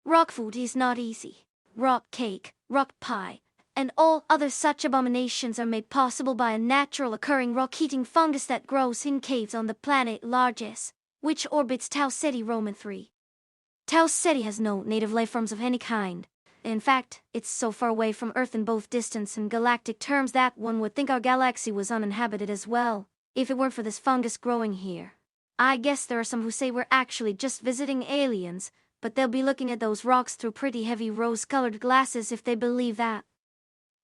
Rock food is not easy. Rock cake, rock pie, and all other such abominations are made possible by a natural occurring rock-eating fungus that grows in caves on the planet Largess, which orbits Tau Ceti Roman 3. Tau Ceti has no native life forms of any kind. In fact, it's so far away from Earth in both distance and galactic terms that one would think our galaxy was uninhabited as well, if it weren't for this fungus growing here. I guess there are some who say we're actually just visiting aliens, but they'll be looking at those rocks through pretty heavy rose-colored glasses if they believe that.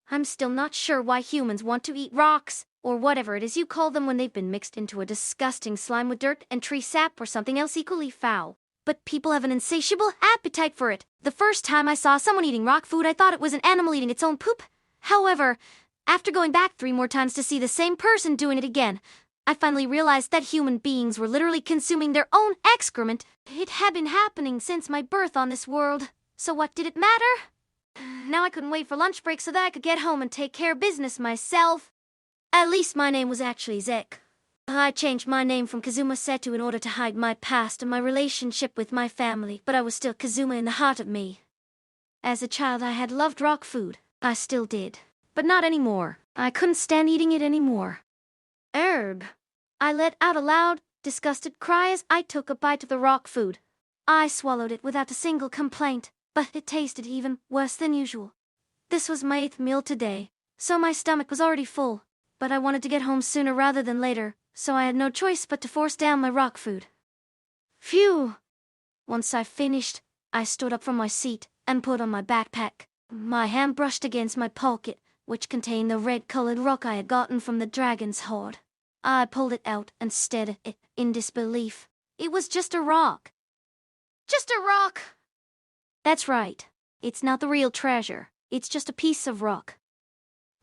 I'm still not sure why humans want to eat rocks, or whatever it is you call them when they've been mixed into a disgusting slime with dirt and tree sap or something else equally foul. But people have an insatiable appetite for it. The first time I saw someone eating rock food, I thought it was an animal eating its own poop. However, after going back 3 more times to see the same person doing it again, I finally realized that human beings were literally consuming their own excrement. It had been happening since my birth on this world. So what did it matter? Now I couldn't wait for lunch break so that I could get home and take care of business myself. At least my name was actually Zek. I changed my name from Kazuma Setu in order to hide my past and my relationship with my family, but I was still Kazuma in the heart of me. As a child, I had loved rock food. I still did. But not anymore. I couldn't stand eating it anymore. Herb. I let out a loud, disgusted cry as I took a bite of the rock food. I swallowed it without a single complaint, but it tasted even worse than usual. This was my 8th meal today, so my stomach was already full, but I wanted to get home sooner rather than later, so I had no choice but to force down my rock food. Phew! Once I finished, I stood up from my seat and put on my backpack. My hand brushed against my pocket, which contained the red-colored rock I had gotten from the dragon's hoard. I pulled it out and stared at it in disbelief. It was just a rock. Just a rock! That's right. It's not the real treasure. It's just a piece of rock.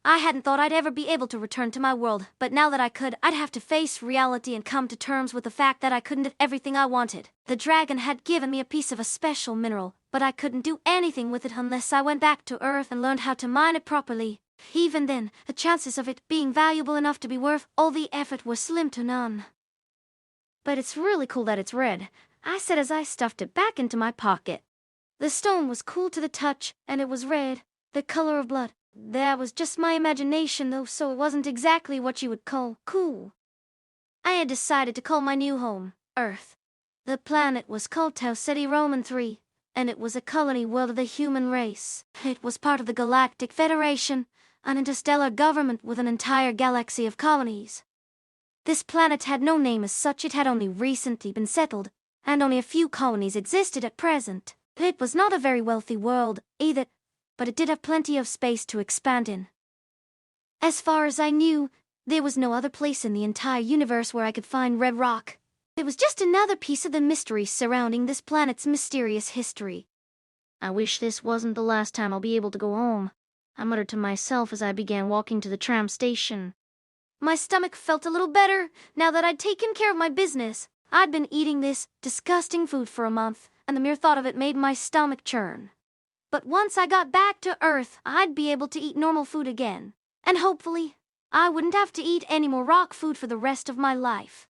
I hadn't thought I'd ever be able to return to my world, but now that I could, I'd have to face reality and come to terms with the fact that I couldn't have everything I wanted. The dragon had given me a piece of a special mineral, but I couldn't do anything with it unless I went back to Earth and learned how to mine it properly. Even then, the chances of it being valuable enough to be worth all the effort were slim to none. But it's really cool that it's red, I said as I stuffed it back into my pocket. The stone was cool to the touch, and it was red, the color of blood. That was just my imagination, though, so it wasn't exactly what you would call cool. I had decided to call my new home Earth. The planet was called Tau Ceti Roman 3, and it was a colony world of the human race. It was part of the Galactic Federation, an interstellar government with an entire galaxy of colonies. This planet had no name as such. It had only recently been settled, and only a few colonies existed at present. It was not a very wealthy world, either, but it did have plenty of space to expand in. As far as I knew, there was no other place in the entire universe where I could find red rock. It was just another piece of the mystery surrounding this planet's mysterious history. I wish this wasn't the last time I'll be able to go home, I muttered to myself as I began walking to the tram station. My stomach felt a little better now that I'd taken care of my business. I'd been eating this disgusting food for a month, and the mere thought of it made my stomach churn. But once I got back to Earth, I'd be able to eat normal food again. And hopefully, I wouldn't have to eat any more rock food for the rest of my life.